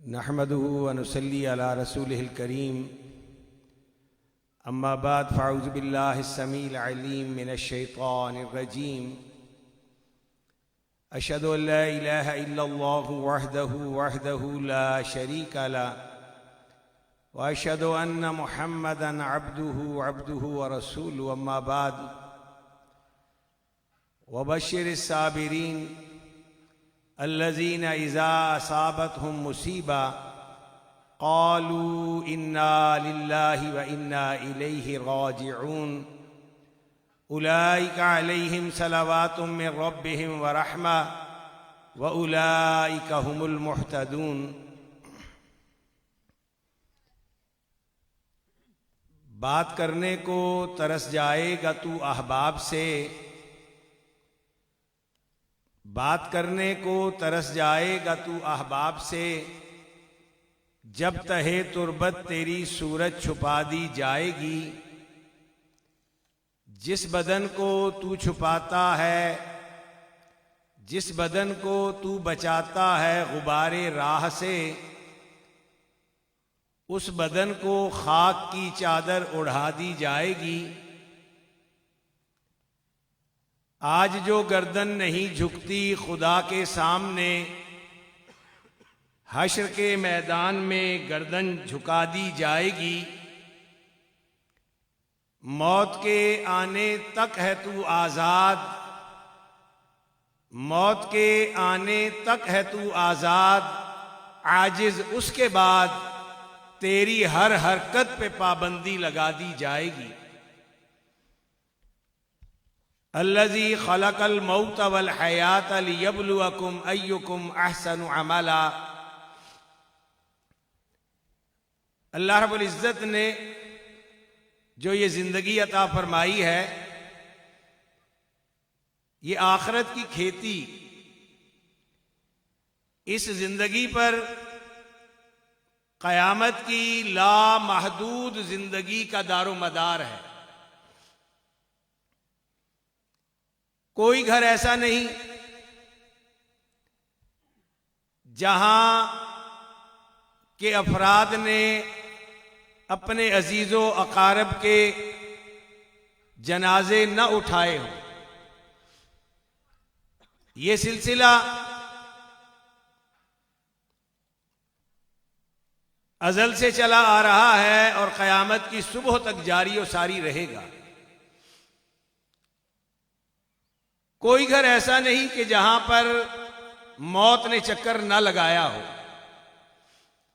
नहमदुहु व नुसल्ली अला रसूलिहिल करीम अम्मा बाद फ़अऊज़ु बिल्लाहिस समीइल अलीम मिनश शैतानिर रजीम अशहदु अन ला इलाहा इल्लल्लाहु वहदहु ला शरीका लहु व अशहदु अन्न मुहम्मदन अब्दुहु व रसूलुहु अम्मा बाद व बश्शिरिस साबिरीन अल्लज़ीना इज़ा असाबतहुम मुसीबा क़ालू इन्ना लिल्लाहि व इन्ना इलैहि राजिऊन उलाइका अलैहिम सलवातुम मिन रब्बिहिम व रहमा व उलाइका हुमुल मुहतदून। बात करने को तरस जाएगा तू अहबाब से, बात करने को तरस जाएगा तू अहबाब से, जब तहे तुरबत तेरी सूरत छुपा दी जाएगी। जिस बदन को तू छुपाता है, जिस बदन को तू बचाता है गुबारे राह से, उस बदन को खाक की चादर उड़ा दी जाएगी। आज जो गर्दन नहीं झुकती खुदा के सामने, हश्र के मैदान में गर्दन झुका दी जाएगी। मौत के आने तक है तू आजाद, मौत के आने तक है तू आजाद। आजिज उसके बाद तेरी हर हरकत पे पाबंदी लगा दी जाएगी। अल्लज़ी खलक़ल मौत वल हयात लियब्लुवकुम अय्युकुम अहसनु अमला। अल्लाह रब्बुल इज़्ज़त ने जो ये जिंदगी अता फरमाई है, ये आखिरत की खेती, इस जिंदगी पर क़यामत की लामहदूद जिंदगी का दारो मदार है। कोई घर ऐसा नहीं जहां के अफराद ने अपने अजीजों अकारब के जनाजे न उठाए हों। ये सिलसिला अजल से चला आ रहा है और क़यामत की सुबह तक जारी और सारी रहेगा। कोई घर ऐसा नहीं कि जहां पर मौत ने चक्कर न लगाया हो।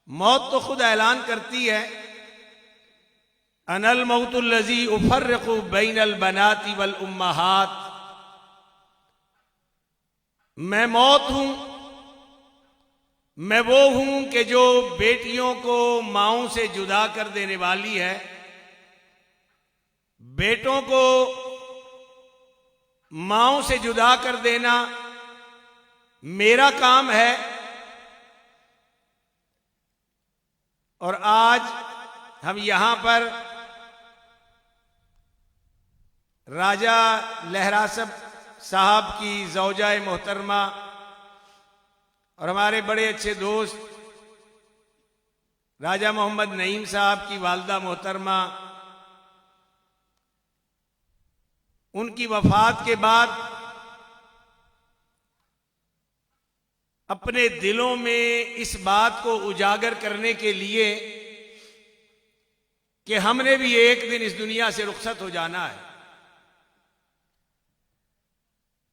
मौत तो खुद ऐलान करती है, अनल मौतुल्लज़ी उफ़र्रिक़ु बैनल बनाती वल उम्महात। मैं मौत हूं, मैं वो हूं कि जो बेटियों को माओं से जुदा कर देने वाली है, बेटों को माओं से जुदा कर देना मेरा काम है। और आज हम यहां पर राजा लहरासब साहब की ज़ौजाए मोहतरमा और हमारे बड़े अच्छे दोस्त राजा मोहम्मद नईम साहब की वालदा मोहतरमा, उनकी वफात के बाद अपने दिलों में इस बात को उजागर करने के लिए कि हमने भी एक दिन इस दुनिया से रुखसत हो जाना है,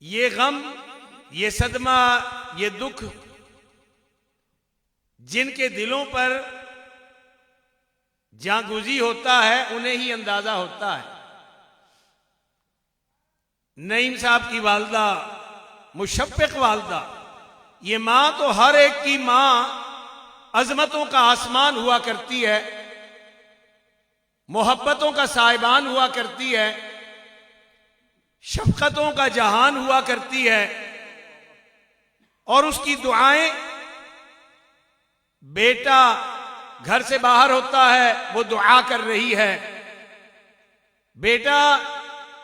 ये गम, ये सदमा, ये दुख जिनके दिलों पर जागुजी होता है उन्हें ही अंदाजा होता है। नईम साहब की वालदा, मुशफ़्फ़िक़ वालदा, ये मां तो हर एक की मां अजमतों का आसमान हुआ करती है, मोहब्बतों का साहिबान हुआ करती है, शफ़क़तों का जहान हुआ करती है। और उसकी दुआएं, बेटा घर से बाहर होता है वो दुआ कर रही है, बेटा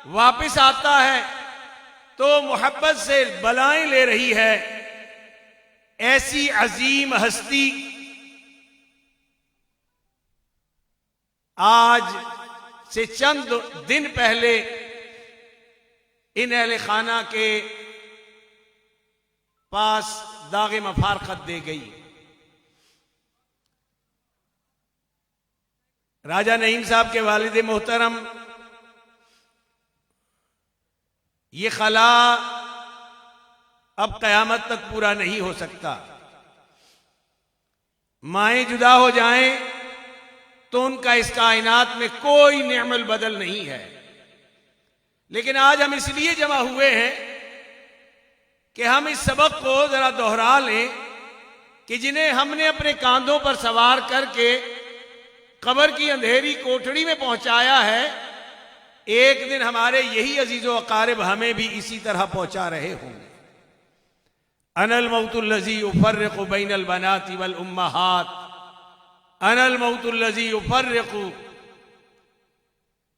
वापिस आता है तो मोहब्बत से बलाएं ले रही है। ऐसी अजीम हस्ती आज से चंद दिन पहले इन अहले खाना के पास दागे मफारकत दे गई। राजा नईम साहब के वालिद मोहतरम, ये खला अब कयामत तक पूरा नहीं हो सकता। माएं जुदा हो जाएं तो उनका इस कायनात में कोई नेमल बदल नहीं है। लेकिन आज हम इसलिए जमा हुए हैं कि हम इस सबक को जरा दोहरा लें कि जिन्हें हमने अपने कांधों पर सवार करके कब्र की अंधेरी कोठड़ी में पहुंचाया है, एक दिन हमारे यही अजीजो अकारिब हमें भी इसी तरह पहुंचा रहे होंगे। अनल मौतुल्लज़ी युफ़र्रिक़ु बैनल बनाति वल उम्महात, अनल मौतुल्लज़ी युफ़र्रिक़ु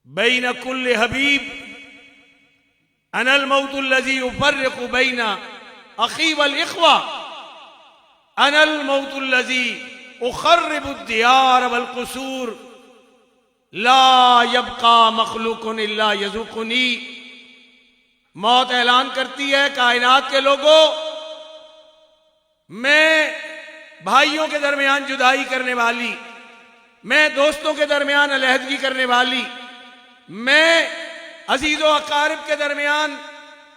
बैन कुल्ल हबीब, अनल मौतुल्लज़ी युफ़र्रिक़ु बैन अख़ी वल इख़वा, अनल मौतुल्लज़ी उख़र्रिबु दियार वल क़ुसूर, ला यब्क़ा मख़लूक़ुन इल्ला यज़ूक़ुनी। मौत ऐलान करती है, कायनात के लोगों, मैं भाइयों के दरमियान जुदाई करने वाली, मैं दोस्तों के दरमियान अलहदगी करने वाली, मैं अजीजों अकारिब के दरमियान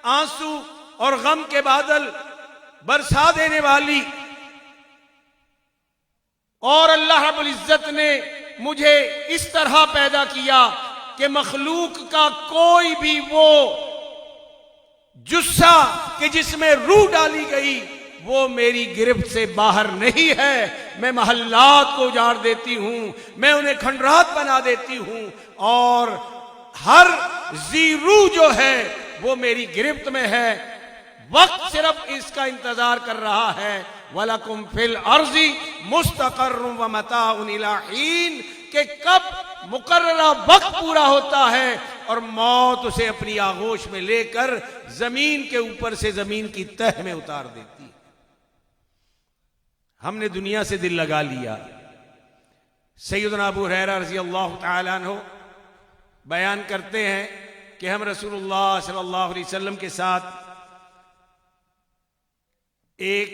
आंसू और गम के बादल बरसा देने वाली, और अल्लाह रब्बुल इज्जत ने मुझे इस तरह पैदा किया कि मखलूक का कोई भी वो जुस्सा कि जिसमें रूह डाली गई वो मेरी गिरफ्त से बाहर नहीं है। मैं महल्लात को उजाड़ देती हूं, मैं उन्हें खंडरात बना देती हूं, और हर जी रूह जो है वो मेरी गिरफ्त में है। वक्त सिर्फ इसका इंतजार कर रहा है, वलकुम फिल अर्ज़ी मुस्तक़र्रुम व मताउन इला हीन, कि कब मुकर्ररा वक्त पूरा होता है और मौत उसे अपनी आगोश में लेकर जमीन के ऊपर से जमीन की तह में उतार देती है। हमने दुनिया से दिल लगा लिया। सैयदना अबू हुरैरा रज़ी अल्लाह तआला अन्हु बयान करते हैं कि हम रसूलुल्लाह सल्लल्लाहु अलैहि वसल्लम के साथ एक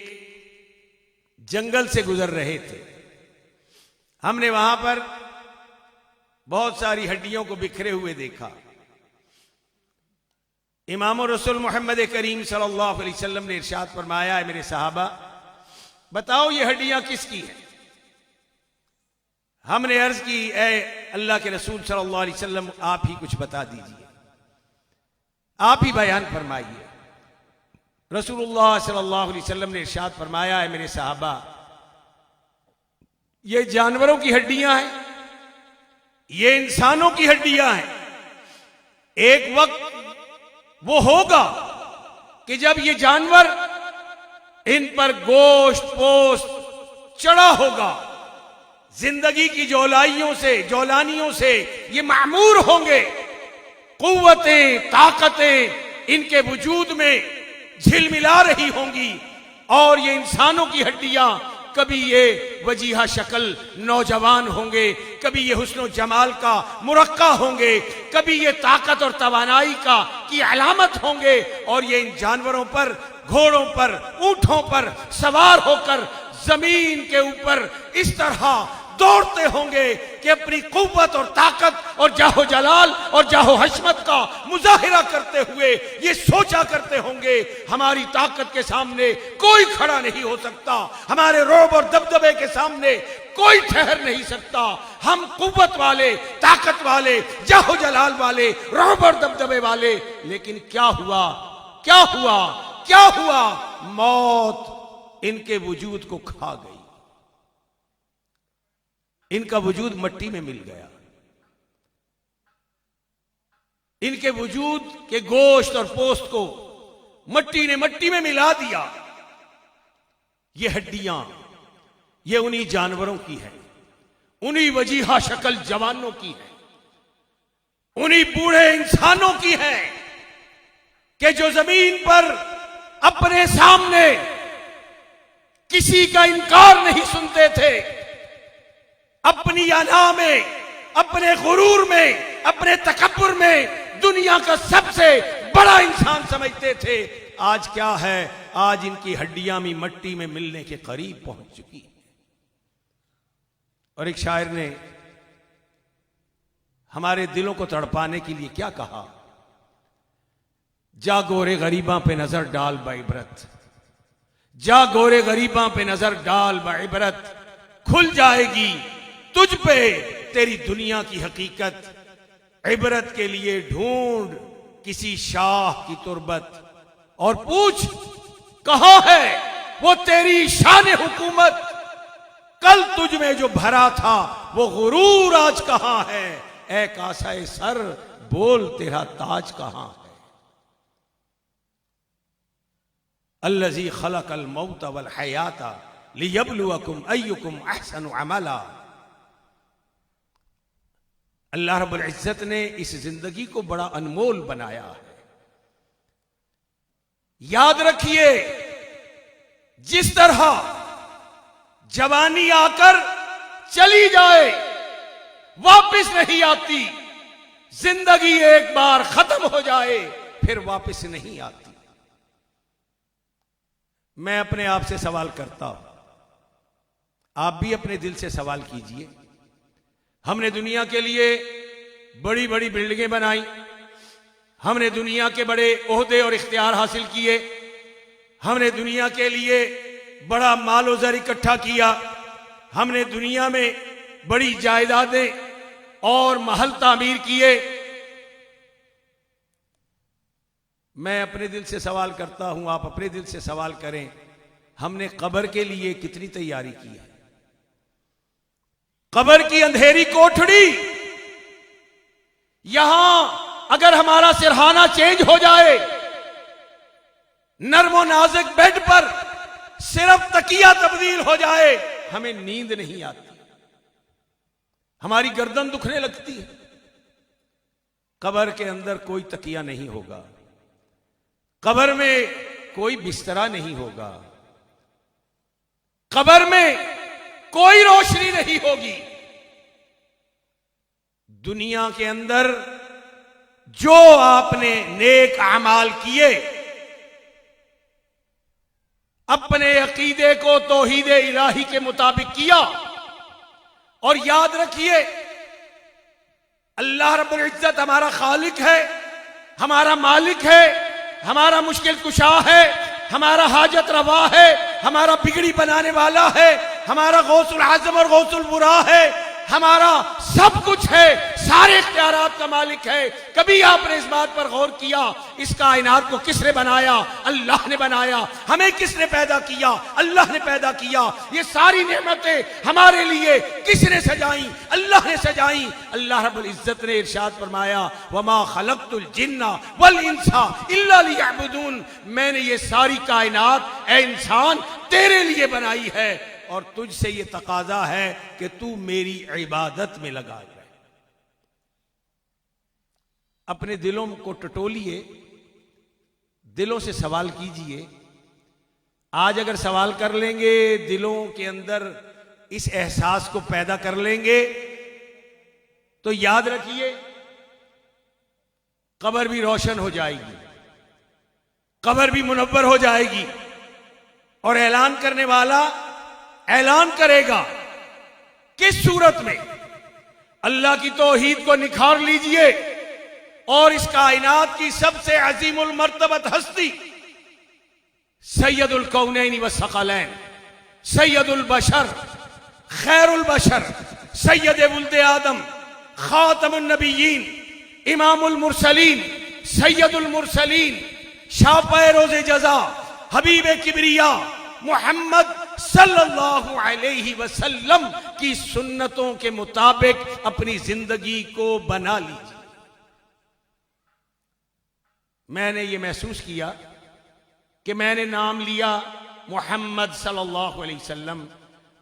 जंगल से गुजर रहे थे। हमने वहां पर बहुत सारी हड्डियों को बिखरे हुए देखा। इमाम रसूल मोहम्मद करीम सल्लल्लाहु अलैहि वसल्लम ने इरशाद फरमाया, है मेरे साहबा, बताओ ये हड्डियां किसकी हैं? हमने अर्ज की, ए अल्लाह के रसूल सल्लल्लाहु अलैहि वसल्लम, आप ही कुछ बता दीजिए, आप ही बयान फरमाइए। रसूलुल्लाह सल्लल्लाहु अलैहि वसल्लम ने इरशाद फरमाया, है मेरे साहबा, ये जानवरों की हड्डियां हैं, ये इंसानों की हड्डियां हैं। एक वक्त वो होगा कि जब ये जानवर इन पर गोश्त पोस्त चढ़ा होगा, जिंदगी की जौलानियों से ये मामूर होंगे, कुव्वतें ताकतें इनके वजूद में झिलमिला रही होंगी, और ये इंसानों की हड्डियां कभी ये वजीहा शक्ल नौजवान होंगे, कभी ये हुस्न जमाल का मुरक्का होंगे, कभी ये ताकत और तवानाई का की अलामत होंगे, और ये इन जानवरों पर, घोड़ों पर, ऊंटों पर सवार होकर जमीन के ऊपर इस तरह दौड़ते होंगे कि अपनी कुव्वत और ताकत और जाहो जलाल और जाहो हशमत का मुजाहिरा करते हुए ये सोचा करते होंगे, हमारी ताकत के सामने कोई खड़ा नहीं हो सकता, हमारे रोब और दबदबे के सामने कोई ठहर नहीं सकता। हम कुव्वत वाले, ताकत वाले, जाहो जलाल वाले, रोब और दबदबे वाले, लेकिन क्या हुआ, क्या हुआ, क्या हुआ? मौत इनके वजूद को खा गई, इनका वजूद मट्टी में मिल गया, इनके वजूद के गोश्त और पोस्त को मट्टी ने मट्टी में मिला दिया। ये हड्डियां, ये उन्हीं जानवरों की है, उन्हीं वजीहा शक्ल जवानों की है, उन्हीं बूढ़े इंसानों की है कि जो जमीन पर अपने सामने किसी का इनकार नहीं सुनते थे, अपनी अना में, अपने गुरूर में, अपने तकब्बुर में दुनिया का सबसे बड़ा इंसान समझते थे। आज क्या है? आज इनकी हड्डियां भी मट्टी में मिलने के करीब पहुंच चुकी है। और एक शायर ने हमारे दिलों को तड़पाने के लिए क्या कहा? जा गोरे गरीबां पे नजर डाल बाइबरत, जा गोरे गरीबां पे नजर डाल बाइबरत, खुल जाएगी तुझ पे तेरी दुनिया की हकीकत। इबरत के लिए ढूंढ किसी शाह की तुरबत, और पूछ कहां है वो तेरी शान हुकूमत। कल तुझ में जो भरा था वो गुरूर आज कहां है। ए कासाए सर बोल तेरा ताज कहां है। अल्लज़ी खलक़ल मौत वल हयाता लियब्लुवकुम अय्युकुम अहसनु अमला। अल्लाह रब्बुल इज्जत ने इस जिंदगी को बड़ा अनमोल बनाया है। याद रखिए, जिस तरह जवानी आकर चली जाए वापस नहीं आती, जिंदगी एक बार खत्म हो जाए फिर वापस नहीं आती। मैं अपने आप से सवाल करता हूं, आप भी अपने दिल से सवाल कीजिए। हमने दुनिया के लिए बड़ी बड़ी बिल्डिंगें बनाई, हमने दुनिया के बड़े ओहदे और इख्तियार हासिल किए, हमने दुनिया के लिए बड़ा माल ज़र इकट्ठा किया, हमने दुनिया में बड़ी जायदादें और महल तामीर किए। मैं अपने दिल से सवाल करता हूं, आप अपने दिल से सवाल करें, हमने कब्र के लिए कितनी तैयारी की है? कब्र की अंधेरी कोठड़ी, यहां अगर हमारा सिरहाना चेंज हो जाए, नर्मो नाजुक बेड पर सिर्फ तकिया तब्दील हो जाए, हमें नींद नहीं आती, हमारी गर्दन दुखने लगती है। कब्र के अंदर कोई तकिया नहीं होगा, कब्र में कोई बिस्तरा नहीं होगा, कब्र में कोई रोशनी नहीं होगी। दुनिया के अंदर जो आपने नेक अमाल किए, अपने अकीदे को तौहीद इलाही के मुताबिक किया, और याद रखिए अल्लाह रब्बुल इज्जत हमारा खालिक है, हमारा मालिक है, हमारा मुश्किल कुशा है, हमारा हाजत रवा है, हमारा बिगड़ी बनाने वाला है, हमारा गौसुल आजम और गौसुल बुरा है, हमारा सब कुछ है, सारे इख्तियारात का मालिक है। कभी आपने इस बात पर गौर किया, इस कायनात को किसने बनाया? अल्लाह ने बनाया। हमें किसने पैदा किया? अल्लाह ने पैदा किया। ये सारी नेमतें हमारे लिए किसने सजाई? अल्लाह ने सजाई। अल्लाह रब्बुल इज्जत ने इरशाद फरमाया, वमा खलक़तुल जिन्ना वल इंसा इल्ला लियअबुदून। मैंने ये सारी कायनात ए इंसान तेरे लिए बनाई है, और तुझसे ये तकाजा है कि तू मेरी इबादत में लगा रहे। अपने दिलों को टटोलिए, दिलों से सवाल कीजिए। आज अगर सवाल कर लेंगे, दिलों के अंदर इस एहसास को पैदा कर लेंगे, तो याद रखिए कब्र भी रोशन हो जाएगी, कब्र भी मुनव्वर हो जाएगी, और ऐलान करने वाला ऐलान करेगा किस सूरत में? अल्लाह की तौहीद को निखार लीजिए, और इस कायनात की सबसे अजीमुल मर्तबत हस्ती सैयदुल कौनैन व सकलैन, सैयदुल बशर, खैरुल बशर, सैयद वुल्दे आदम, खातमुन नबिय्यीन, इमामुल मुरसलीन, सैयदुल मुरसलीन, शाफ़ए रोज़े जज़ा, हबीब किबरिया मोहम्मद सल्लल्लाहु अलैहि वसल्लम की सुन्नतों के मुताबिक अपनी जिंदगी को बना लीजिए। मैंने ये महसूस किया कि मैंने नाम लिया मोहम्मद सल्लल्लाहु अलैहि वसल्लम,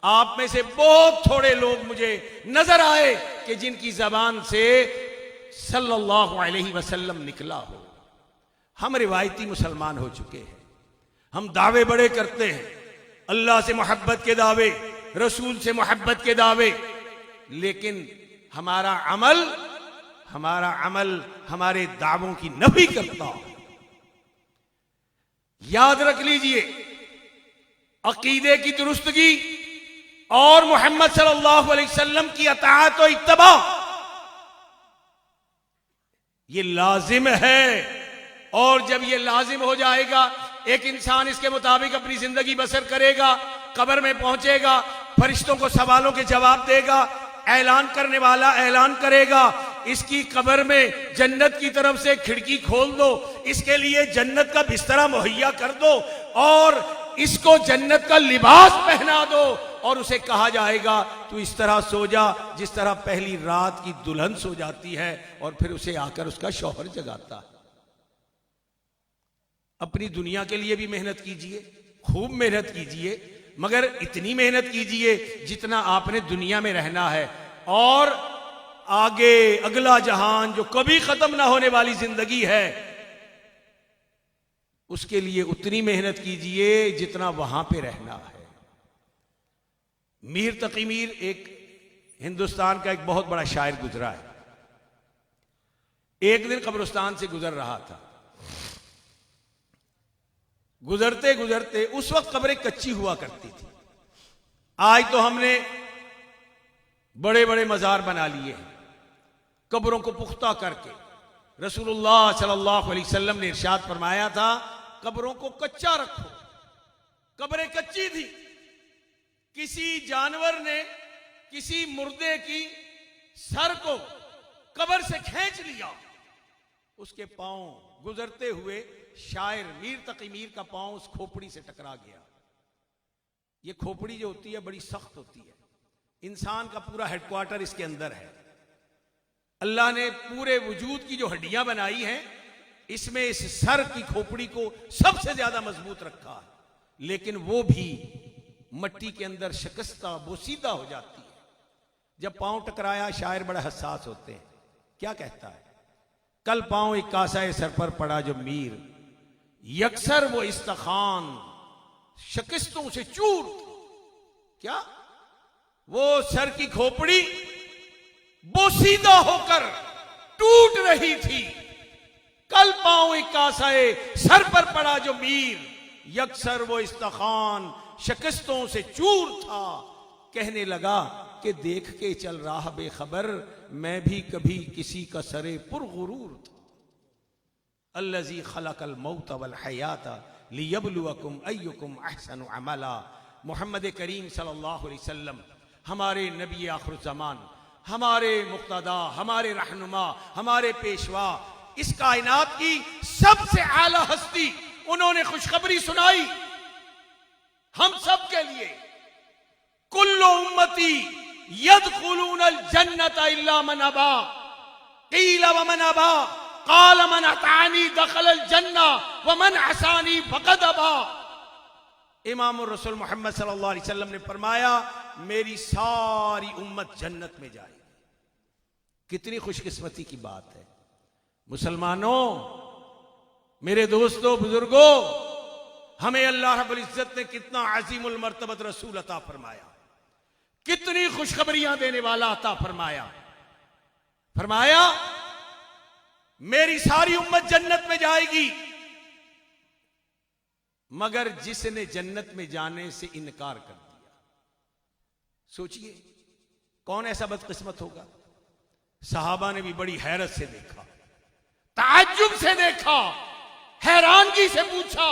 आप में से बहुत थोड़े लोग मुझे नजर आए कि जिनकी जबान से सल्लल्लाहु अलैहि वसल्लम निकला हो। हम रिवायती मुसलमान हो चुके हैं, हम दावे बड़े करते हैं, अल्लाह से मोहब्बत के दावे, रसूल से मोहब्बत के दावे, लेकिन हमारा अमल हमारे दावों की नफी करता। याद रख लीजिए, अकीदे की दुरुस्तगी और मोहम्मद सल्लल्लाहु अलैहि वसल्लम की अताअत और इत्तबा ये लाजिम है। और जब ये लाजिम हो जाएगा, एक इंसान इसके मुताबिक अपनी जिंदगी बसर करेगा, कब्र में पहुंचेगा, फरिश्तों को सवालों के जवाब देगा, ऐलान करने वाला ऐलान करेगा, इसकी कब्र में जन्नत की तरफ से खिड़की खोल दो, इसके लिए जन्नत का बिस्तरा मुहैया कर दो और इसको जन्नत का लिबास पहना दो, और उसे कहा जाएगा तू इस तरह सो जा जिस तरह पहली रात की दुल्हन सो जाती है, और फिर उसे आकर उसका शौहर जगाता है। अपनी दुनिया के लिए भी मेहनत कीजिए, खूब मेहनत कीजिए, मगर इतनी मेहनत कीजिए जितना आपने दुनिया में रहना है, और आगे अगला जहान जो कभी खत्म ना होने वाली जिंदगी है उसके लिए उतनी मेहनत कीजिए जितना वहां पे रहना है। मीर तकी मीर एक हिंदुस्तान का एक बहुत बड़ा शायर गुजरा है। एक दिन कब्रिस्तान से गुजर रहा था। गुजरते गुजरते, उस वक्त कब्रें कच्ची हुआ करती थी, आज तो हमने बड़े बड़े मजार बना लिए हैं कब्रों को पुख्ता करके। रसूलुल्लाह सल्लल्लाहु अलैहि वसल्लम ने इरशाद फरमाया था, कब्रों को कच्चा रखो। कब्रें कच्ची थी, किसी जानवर ने किसी मुर्दे की सर को कब्र से खींच लिया, उसके पांव गुजरते हुए शायर मीर तकी मीर का पांव उस खोपड़ी से टकरा गया। ये खोपड़ी जो होती है बड़ी सख्त होती है, इंसान का पूरा हेडक्वार्टर इसके अंदर है। अल्लाह ने पूरे वजूद की जो हड्डियां बनाई हैं, इसमें इस सर की खोपड़ी को सबसे ज्यादा मजबूत रखा है, लेकिन वो भी मट्टी के अंदर शिकस्ता बोसीदा हो जाती है। जब पांव टकराया, शायर बड़ा हसास होते हैं, क्या कहता है, कल पांव एक कासाए सर पर पड़ा जो मीर, यकसर वो इस्तखान शिकस्तों से चूर। क्या वो सर की खोपड़ी बोसीदा होकर टूट रही थी, कल पांव एक कासाए सर पर पड़ा जो मीर, यकसर वो इस्तखान शिकस्तों से चूर था। कहने लगा कि देख के चल रहा बेखबर, मैं भी कभी किसी का सरे पुरगुरूर था। अल्लज़ी खलक़ल मौत वल हयात लियब्लुवकुम अय्युकुम अहसनु अमला। मोहम्मद करीम सल्लल्लाहु अलैहि वसल्लम हमारे नबी आखिर ज़मान, हमारे मुक्तदा, हमारे रहनुमा, हमारे पेशवा, इस कायनात की सबसे आला हस्ती, उन्होंने खुशखबरी सुनाई हम सब के लिए। कुल्लु उम्मती यदखुलूनल जन्नत इल्ला मन अबा, क़ील व मन अबा, क़ाल मन अतानी दखलल जन्ना व मन असानी फ़क़द अबा। इमाम रसूल मोहम्मद सल्लल्लाहु अलैहि वसल्लम ने फरमाया, मेरी सारी उम्मत जन्नत में जाएगी। कितनी खुशकिस्मती की बात है मुसलमानों, मेरे दोस्तों, बुजुर्गों, हमें अल्लाह रब्बुल इज्जत ने कितना अजीमुल मर्तबत रसूल अता फरमाया, कितनी खुशखबरियां देने वाला अता फरमाया। फरमाया मेरी सारी उम्मत जन्नत में जाएगी, मगर जिसने जन्नत में जाने से इनकार कर दिया। सोचिए कौन ऐसा बदकिस्मत होगा। सहाबा ने भी बड़ी हैरत से देखा, ताज्जुब से देखा, हैरानगी से पूछा,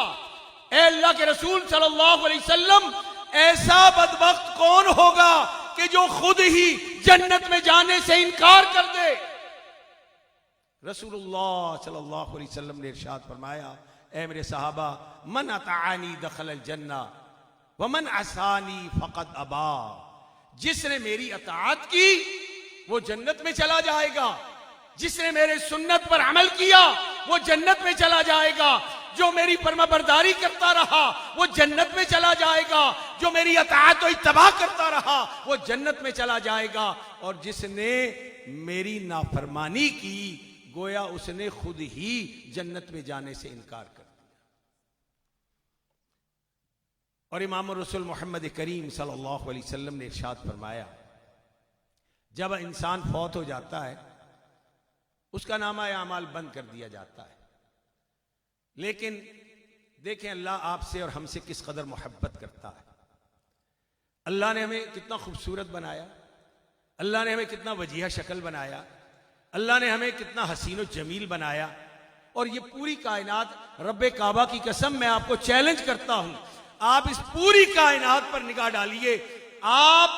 ए अल्लाह के रसूल सल्लल्लाहु अलैहि वसल्लम, ऐसा बदबख्त कौन होगा कि जो खुद ही जन्नत में जाने से इनकार कर दे। रसूलुल्लाह सल्लल्लाहु अलैहि वसल्लम ने इरशाद फरमाया, ए मेरे सहाबा, मन अतानी दखलल जन्ना व मन असानी फ़क़द अबा। जिसने मेरी अताअत की वो जन्नत में चला जाएगा, जिसने मेरे सुन्नत पर अमल किया वो जन्नत में चला जाएगा, जो मेरी फरमाबरदारी करता रहा वो जन्नत में चला जाएगा, जो मेरी अताअत और इत्तबा करता रहा वो जन्नत में चला जाएगा, और जिसने मेरी नाफरमानी की गोया उसने खुद ही जन्नत में जाने से इनकार कर दिया। और इमाम रसूल मोहम्मद करीम सल्लल्लाहु अलैहि वसल्लम ने इरशाद फरमाया, जब इंसान फौत हो जाता है उसका नामा आमाल बंद कर दिया जाता है। लेकिन देखें अल्लाह आपसे और हमसे किस कदर मोहब्बत करता है। अल्लाह ने हमें कितना खूबसूरत बनाया, अल्लाह ने हमें कितना वजीहा शक्ल बनाया, अल्लाह ने हमें कितना हसीन व जमील बनाया। और ये पूरी कायनात, रब्बे काबा की कसम मैं आपको चैलेंज करता हूं, आप इस पूरी कायनात पर निगाह डालिए, आप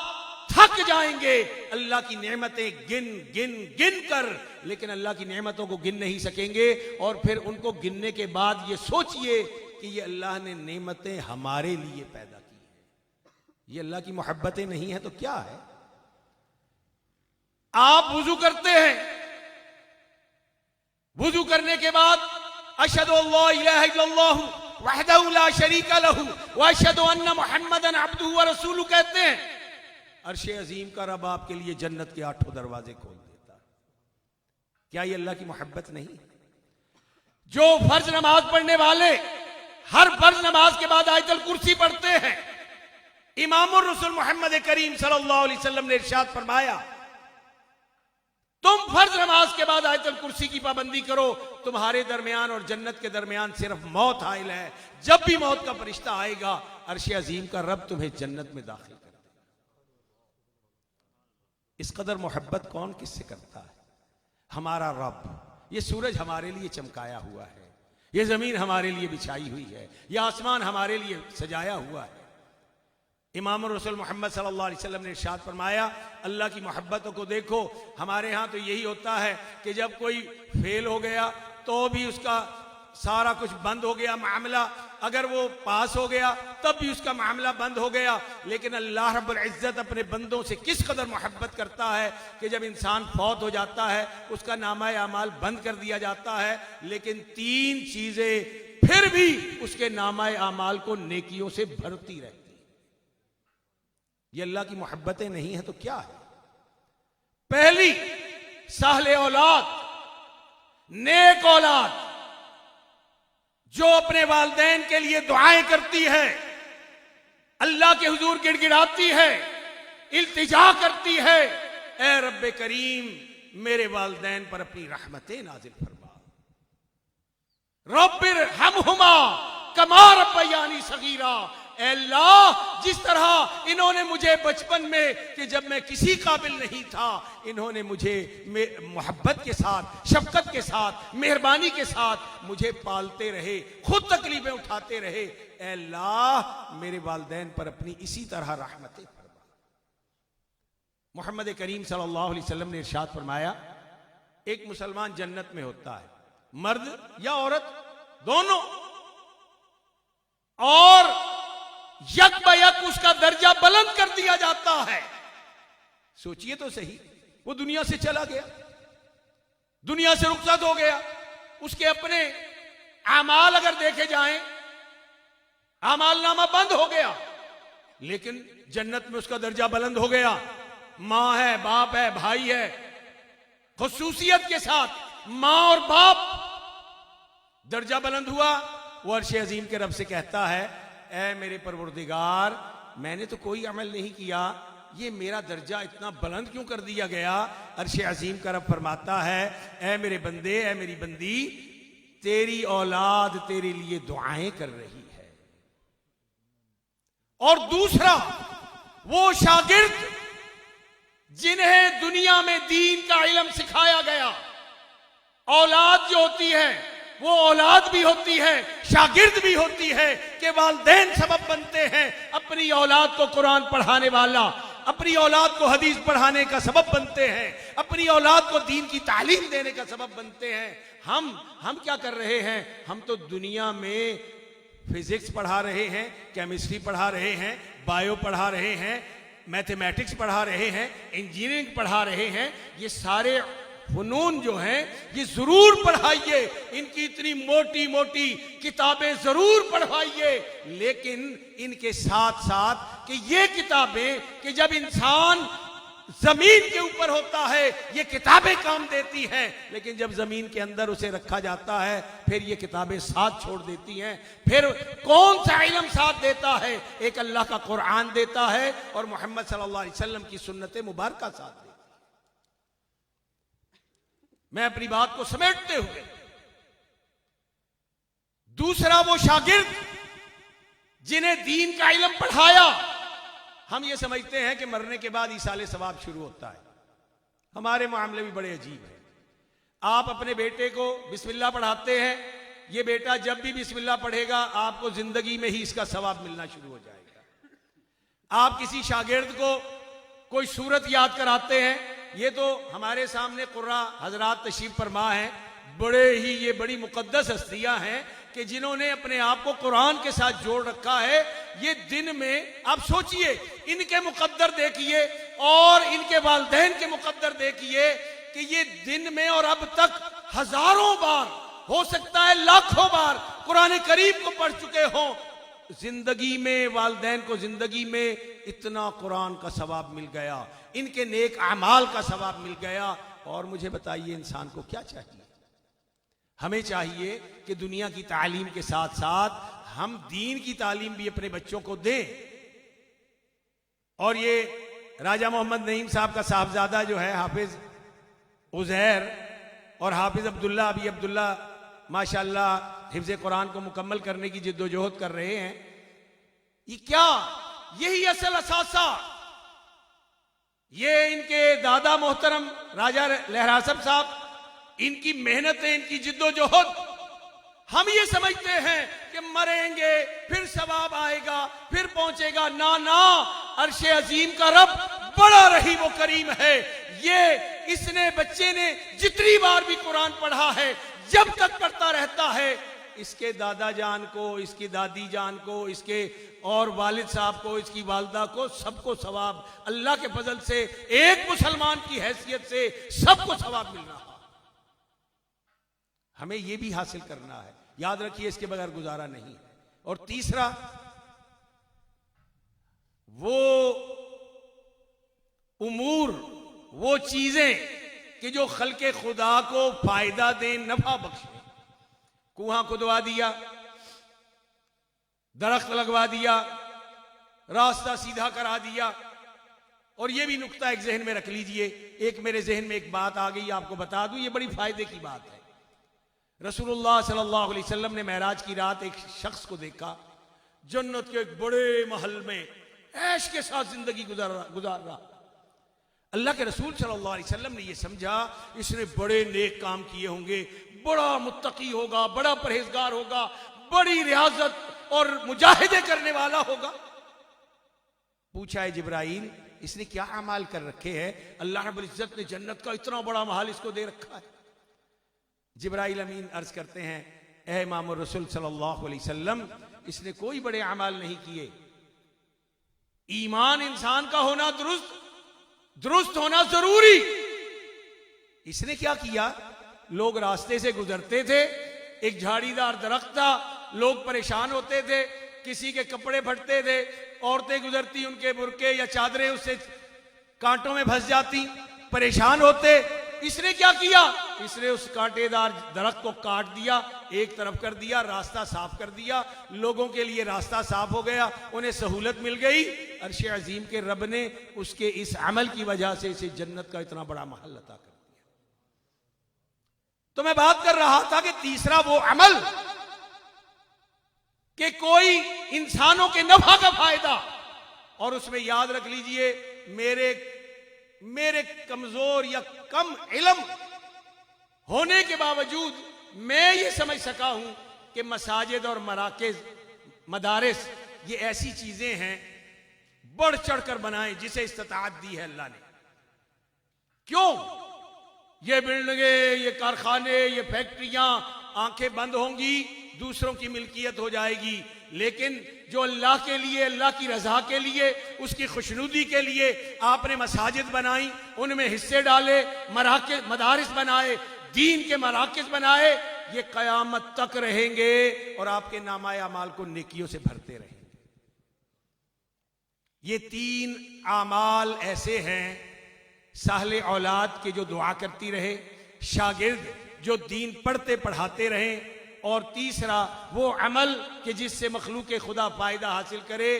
थक जाएंगे अल्लाह की नेमतें गिन गिन गिन कर, लेकिन अल्लाह की नेमतों को गिन नहीं सकेंगे। और फिर उनको गिनने के बाद ये सोचिए कि ये अल्लाह ने नेमतें हमारे लिए पैदा की हैं, ये अल्लाह की मोहब्बतें नहीं है तो क्या है। आप वुजू करते हैं, वुजू करने के बाद अशहदु अल्ला इलाहा इल्लल्लाहु वहदहु ला शरीका लहु व अशहदु अन्ना मुहम्मदन अब्दुहु व रसूलुहु कहते हैं। अर्शे अजीम का रब आपके लिए जन्नत के 8 दरवाजे खोल देता है। क्या ये अल्लाह की मोहब्बत नहीं? जो फर्ज नमाज पढ़ने वाले हर फर्ज नमाज के बाद आयतल कुर्सी पढ़ते हैं, इमामुर रसूल मोहम्मद करीम सल्लल्लाहु अलैहि वसल्लम ने इरशाद फरमाया, तुम फर्ज नमाज के बाद आयतल कुर्सी की पाबंदी करो, तुम्हारे दरमियान और जन्नत के दरमियान सिर्फ मौत हाइल है। जब भी मौत का फरिश्ता आएगा अर्शे अजीम का रब तुम्हें जन्नत में दाखिल कर देगा। इस कदर मोहब्बत कौन किससे करता है? हमारा रब। ये सूरज हमारे लिए चमकाया हुआ है, ये जमीन हमारे लिए बिछाई हुई है, यह आसमान हमारे लिए सजाया हुआ है। इमाम रसूल मोहम्मद सल्लल्लाहु अलैहि वसल्लम ने इरशाद फरमाया, अल्लाह की मोहब्बतों को देखो। हमारे यहाँ तो यही होता है कि जब कोई फेल हो गया तो भी उसका सारा कुछ बंद हो गया मामला, अगर वो पास हो गया तब भी उसका मामला बंद हो गया। लेकिन अल्लाह रब्बुल इज्जत अपने बंदों से किस कदर मोहब्बत करता है कि जब इंसान फौत हो जाता है उसका नामा अमाल बंद कर दिया जाता है, लेकिन 3 चीजें फिर भी उसके नामा अमाल को नेकियों से भरती रहती। ये अल्लाह की मोहब्बतें नहीं है तो क्या है? पहली, साहले औलाद, नेक औलाद जो अपने वालिदैन के लिए दुआएं करती है, अल्लाह के हुजूर गिड़गिड़ाती है, इल्तिजा करती है, ए रब्बे करीम मेरे वालिदैन पर अपनी रहमतें नाजिल फरमा, रब्बिर हमहुमा कमा रब्बयानी सगीरा। ए अल्लाह, जिस तरह इन्होंने मुझे बचपन में कि जब मैं किसी काबिल नहीं था, इन्होंने मुझे मोहब्बत के साथ, शफकत के साथ, मेहरबानी के साथ मुझे पालते रहे, खुद तकलीफें उठाते रहे, ए अल्लाह मेरे वालिदैन पर अपनी इसी तरह रहमतें फरमा। मोहम्मद करीम सल्लल्लाहु अलैहि वसल्लम ने इरशाद फरमाया, एक मुसलमान जन्नत में होता है, मर्द या औरत दोनों, और यक बयक उसका दर्जा बुलंद कर दिया जाता है। सोचिए तो सही, वो दुनिया से चला गया, दुनिया से रुखसत हो गया, उसके अपने आमाल अगर देखे जाएं, आमाल नामा बंद हो गया, लेकिन जन्नत में उसका दर्जा बुलंद हो गया। मां है, बाप है, भाई है, खुसूसियत के साथ मां और बाप, दर्जा बुलंद हुआ। वो अर्शे अजीम के रब से कहता है, ऐ मेरे परवरदिगार, मैंने तो कोई अमल नहीं किया, ये मेरा दर्जा इतना बुलंद क्यों कर दिया गया? अर्शे अजीम का रब फरमाता है, ऐ मेरे बंदे, ऐ मेरी बंदी, तेरी औलाद तेरे लिए दुआएं कर रही है। और दूसरा, वो शागिर्द जिन्हें दुनिया में दीन का इल्म सिखाया गया, औलाद जो होती है वो औलाद भी होती है, शागिर्द भी होती है कि वालिदैन सबब बनते हैं। अपनी औलाद को कुरान पढ़ाने वाला, अपनी औलाद को हदीस पढ़ाने का सबब बनते हैं, अपनी औलाद को दीन की तालीम देने का सबब बनते हैं। हम क्या कर रहे हैं? हम तो दुनिया में फिजिक्स पढ़ा रहे हैं, केमिस्ट्री पढ़ा रहे हैं, बायो पढ़ा रहे हैं, मैथमेटिक्स पढ़ा रहे हैं, इंजीनियरिंग पढ़ा रहे हैं। ये सारे फनून जो हैं ये जरूर पढ़ाइए, इनकी इतनी मोटी मोटी किताबें जरूर पढ़वाइए, लेकिन इनके साथ साथ कि ये किताबें कि जब इंसान जमीन के ऊपर होता है ये किताबें काम देती हैं, लेकिन जब जमीन के अंदर उसे रखा जाता है फिर ये किताबें साथ छोड़ देती हैं। फिर कौन सा इल्म साथ देता है? एक अल्लाह का कुरान देता है और मोहम्मद सल्लल्लाहु अलैहि वसल्लम की सुन्नत मुबारका साथ देती है। मैं अपनी बात को समेटते हुए, दूसरा वो शागिर्द जिन्हें दीन का इल्म पढ़ाया। हम ये समझते हैं कि मरने के बाद ईसाले सवाब शुरू होता है। हमारे मामले भी बड़े अजीब हैं। आप अपने बेटे को बिस्मिल्लाह पढ़ाते हैं, ये बेटा जब भी बिस्मिल्लाह पढ़ेगा आपको जिंदगी में ही इसका सवाब मिलना शुरू हो जाएगा। आप किसी शागिर्द को कोई सूरत याद कराते हैं, ये तो हमारे सामने कुर्रा हजरात तशरीफ फरमा हैं, बड़े ही ये बड़ी मुकद्दस हस्तियां हैं कि जिन्होंने अपने आप को कुरान के साथ जोड़ रखा है। ये दिन में आप सोचिए, इनके मुकद्दर देखिए और इनके वालिदैन के मुकद्दर देखिए कि ये दिन में और अब तक हजारों बार, हो सकता है लाखों बार कुरान करीम को पढ़ चुके हों। जिंदगी में वालिदैन को जिंदगी में इतना कुरान का सवाब मिल गया, इनके नेक अमाल का सवाब मिल गया। और मुझे बताइए इंसान को क्या चाहिए? हमें चाहिए कि दुनिया की तालीम के साथ साथ हम दीन की तालीम भी अपने बच्चों को दें। और ये राजा मोहम्मद नईम साहब का साहबजादा जो है हाफिज उजैर और हाफिज अब्दुल्ला, अभी अब्दुल्ला माशाअल्लाह हिफ्ज़ कुरान को मुकम्मल करने की जिद्दोजहद कर रहे हैं। ये क्या, यही असल असासा, ये इनके दादा मोहतरम राजा लहरासब साहब, इनकी मेहनतें, इनकी जिद्दोजहद। हम ये समझते हैं कि मरेंगे फिर सवाब आएगा, फिर पहुंचेगा। ना ना, अर्शे अजीम का रब बड़ा रहीम व करीम है। ये इसने, बच्चे ने जितनी बार भी कुरान पढ़ा है, जब तक पढ़ता रहता है, इसके दादा जान को, इसकी दादी जान को, इसके और वालिद साहब को, इसकी वालदा को, सबको सवाब अल्लाह के फजल से, एक मुसलमान की हैसियत से सबको सवाब मिल रहा है। हमें यह भी हासिल करना है, याद रखिए, इसके बगैर गुजारा नहीं है। और तीसरा, वो उमूर, वो चीजें कि जो खल्के खुदा को फायदा दें, नफा बख्शे। कुआं खुदवा दिया, दरख्त लगवा दिया, रास्ता सीधा करा दिया। और ये भी नुक्ता एक जहन में रख लीजिए। एक मेरे जहन में एक बात आ गई, आपको बता दूं, ये बड़ी फायदे की बात है। रसूलुल्लाह सल्लल्लाहु अलैहि वसल्लम ने मेराज की रात एक शख्स को देखा, जन्नत के एक बड़े महल में ऐश के साथ जिंदगी गुजार रहा। अल्लाह के रसूल सल्लल्लाहु अलैहि वसल्लम ने यह समझा, इसने बड़े नेक काम किए होंगे, बड़ा मुत्तकी होगा, बड़ा परहेजगार होगा, बड़ी रियाजत और मुजाहिदे करने वाला होगा। पूछा है जिब्राइल, इसने क्या अमाल कर रखे हैं? अल्लाह रब्बुल इज्जत ने जन्नत का इतना बड़ा महल इसको दे रखा है। जिब्राइल अमीन अर्ज करते हैं, ए इमाम रसूल सल्लल्लाहु अलैहि वसल्लम, इसने कोई बड़े अमाल नहीं किए। ईमान इंसान का होना दुरुस्त होना जरूरी। इसने क्या किया? लोग रास्ते से गुजरते थे, एक झाड़ीदार दरख्त था, लोग परेशान होते थे, किसी के कपड़े फटते थे, औरतें गुजरती, उनके बुरके या चादरें उससे कांटों में फंस जाती, परेशान होते। इसने क्या किया? इसने उस कांटेदार दरख्त को काट दिया, एक तरफ कर दिया, रास्ता साफ कर दिया, लोगों के लिए रास्ता साफ हो गया, उन्हें सहूलत मिल गई। अर्शे अजीम के रब ने उसके इस अमल की वजह से इसे जन्नत का इतना बड़ा महल अता कर दिया। तो मैं बात कर रहा था कि तीसरा वो अमल कि कोई इंसानों के नफा का फायदा। और उसमें याद रख लीजिए, मेरे कमजोर या कम इल्म होने के बावजूद मैं ये समझ सका हूं कि मसाजिद और मराकिज, मदारिस, ये ऐसी चीजें हैं बढ़ चढ़कर बनाएं जिसे इस्तिताअत दी है अल्लाह ने। क्यों? ये बिल्डिंगें, ये कारखाने, ये फैक्ट्रियां, आंखें बंद होंगी, दूसरों की मिल्कियत हो जाएगी। लेकिन जो अल्लाह के लिए, अल्लाह की रजा के लिए, उसकी खुशनुदी के लिए आपने मसाजिद बनाई, उनमें हिस्से डाले, मदारिस बनाए, दीन के मराकिज बनाए, ये कयामत तक रहेंगे और आपके नामाए अमाल को नेकियों से भरते रहेंगे। ये 3 आमाल ऐसे हैं, साहले औलाद के जो दुआ करती रहे, शागिर्द जो दीन पढ़ते पढ़ाते रहें, और तीसरा वो अमल कि जिससे मखलूक खुदा फायदा हासिल करे।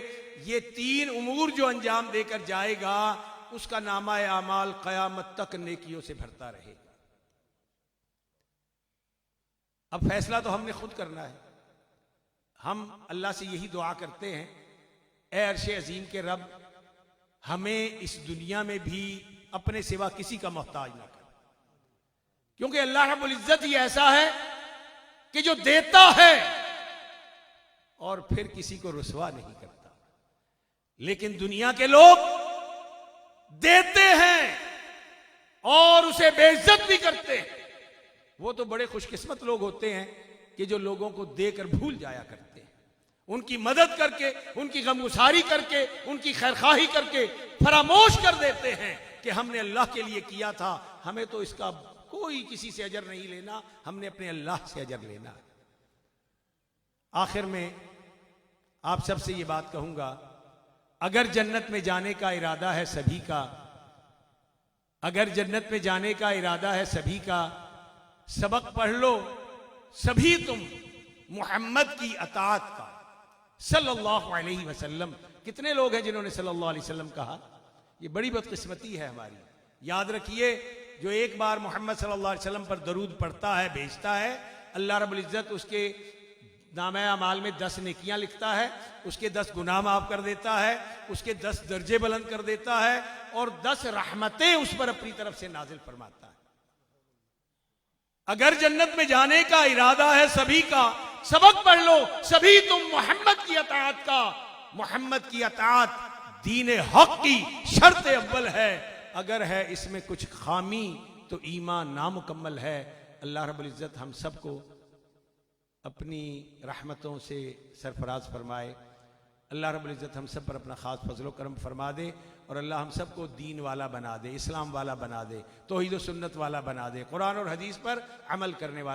ये 3 उमूर जो अंजाम देकर जाएगा, उसका नामा अमाल कयामत तक नेकियों से भरता रहेगा। अब फैसला तो हमने खुद करना है। हम अल्लाह से यही दुआ करते हैं, ए अर्श अजीम के रब, हमें इस दुनिया में भी अपने सिवा किसी का मोहताज ना कर, क्योंकि अल्लाह रब्बुल इज्जत ही ऐसा है कि जो देता है और फिर किसी को रुसवा नहीं करता। लेकिन दुनिया के लोग देते हैं और उसे बेइज्जत भी करते हैं। वो तो बड़े खुशकिस्मत लोग होते हैं कि जो लोगों को देकर भूल जाया करते हैं, उनकी मदद करके, उनकी गमगुसारी करके, उनकी खैरखाही करके फरामोश कर देते हैं कि हमने अल्लाह के लिए किया था, हमें तो इसका कोई किसी से अजर नहीं लेना, हमने अपने अल्लाह से अजर लेना। आखिर में आप सबसे ये बात कहूंगा, अगर जन्नत में जाने का इरादा है सभी का, अगर जन्नत में जाने का इरादा है सभी का, सबक पढ़ लो सभी तुम मोहम्मद की अताअत का, सल्लल्लाहु अलैहि वसल्लम। कितने लोग हैं जिन्होंने सल्लल्लाहु अलैहि वसल्लम कहा? ये बड़ी बदकिस्मती है हमारी। याद रखिए, जो एक बार मोहम्मद सल्लल्लाहु अलैहि वसल्लम पर दरूद पढ़ता है, भेजता है, अल्लाह रब्बुल इज्जत उसके नामे अमाल में 10 नेकियां लिखता है, उसके 10 गुनाह माफ कर देता है, उसके 10 दर्जे बुलंद कर देता है और 10 रहमतें उस पर अपनी तरफ से नाजिल फरमाता है। अगर जन्नत में जाने का इरादा है सभी का, सबक पढ़ लो सभी तुम मोहम्मद की अताअत का। मोहम्मद की अताअत दीन हक की शर्त अव्वल है। अगर है इसमें कुछ खामी तो ईमान नामुकम्मल है। अल्लाह रब्बुल इज्जत हम सबको अपनी रहमतों से सरफराज फरमाए। अल्लाह रब्बुल इज्जत हम सब पर अपना खास फजलो करम फरमा दे और अल्लाह हम सबको दीन वाला बना दे, इस्लाम वाला बना दे, तौहीद व सुन्नत वाला बना दे, कुरान और हदीस पर अमल करने वाला